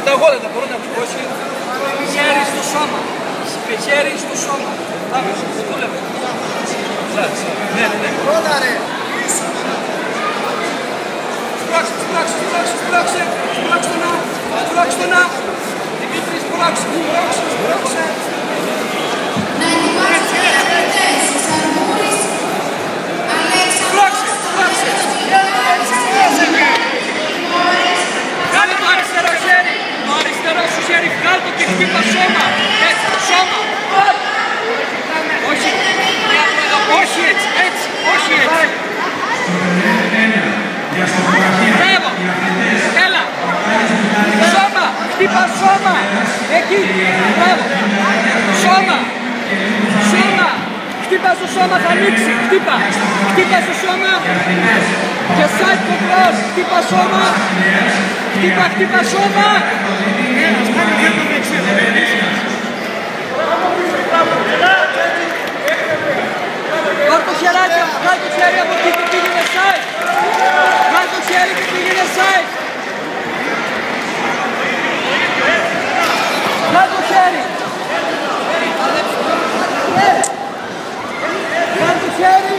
τα γόνατα μπορώ να πω. Χέρι στο σώμα. Χέρι στο σώμα. Πάμε, το λέμε. Ναι. Πρώτα ρε. Σπράξε τον να. Δημήτρη, σπράξε. Να ετοιμάσετε οι αθλητές, ο Σαρμούρης, Αλέξανδρος, Κάνε το αριστερό χέρι. Το αριστερό σου χέρι, βγάλ' το και χτύπα σώμα. Έτσι, σώμα. Όχι. Όχι έτσι. Μπράβο. Έλα. Σώμα. Χτύπα σώμα. Εκεί. Μπράβο. Σώμα. Χτύπα στο σώμα, θα ανοίξει. Χτύπα στο σώμα. Και side control. Χτύπα σώμα. Χτύπα σώμα. Πάρ' το χεράκι, βγάλ' το χέρι από εκεί και πήγαινε side. Βγάλ' το χέρι και πήγαινε side. Βγάλ' το χέρι. Βγάλ' το χέρι.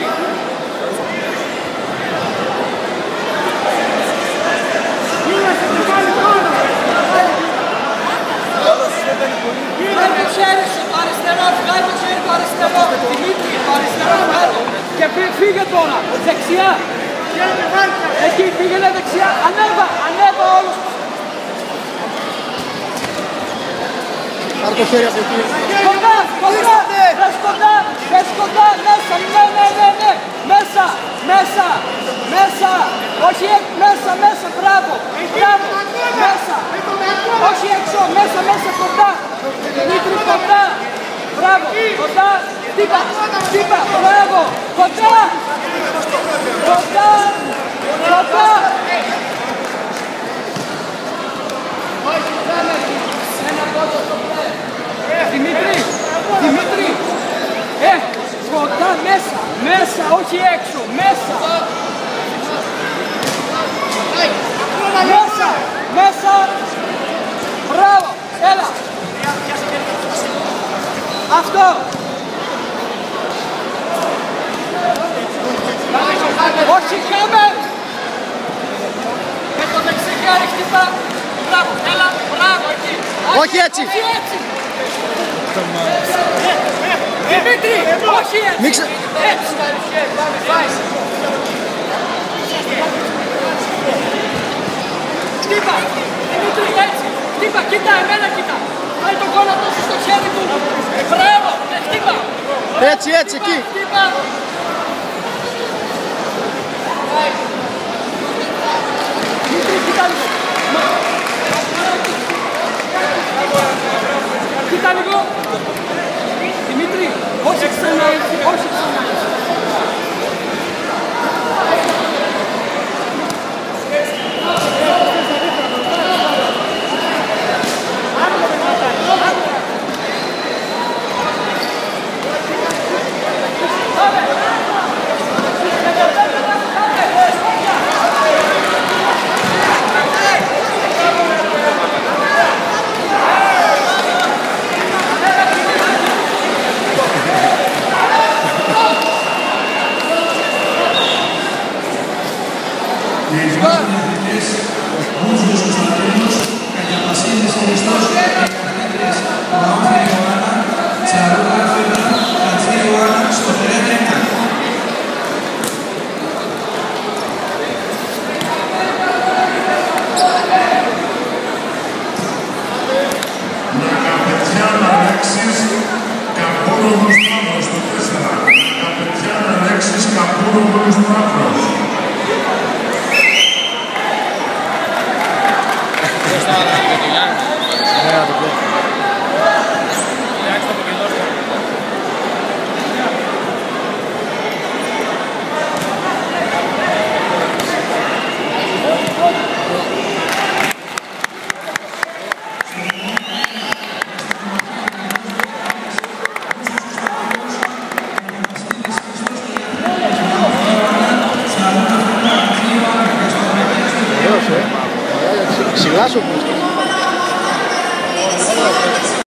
Βγάλ' το χέρι σου, το αριστερό, βγάλ' το χέρι το αριστερό. Δημήτρη, το αριστερό βγάλω. Και φύγε τώρα, δεξιά. Εκεί, πήγαινε δεξιά, ανέβα όλους. Πάρ' το χέρι από εκεί. Κοντά, μέσα, όχι μέσα, μπράβο, μέσα, όχι έξω, μέσα, κοντά, Δημήτρη, κοντά, μπράβο, κοντά, χτύπα, μπράβο, κοντά, ένα πόδο στο πλέ. Δημήτρη, κοντά μέσα, όχι έξω, μέσα, μπράβο, έλα, αυτό, όχι κάμε, με το δεξιχέρι χτυπά, μπράβο, έλα, μπράβο εκεί, Όχι έτσι. Δημήτρη, όχι έτσι! Μίξε. Έτσι! Χτύπα! Δημήτρη, έτσι! Χτύπα, κοίτα, εμένα κοίτα! Πάει το γόνατο σου στο χέρι του! Μπράβο! Χτύπα! Έτσι, εκεί. Χτύπα! Δημήτρη, κοίτα λίγο! Κοίτα λίγο! Δημήτρη, όχι ξανά έτσι, όχι ξανά έτσι. Yeah,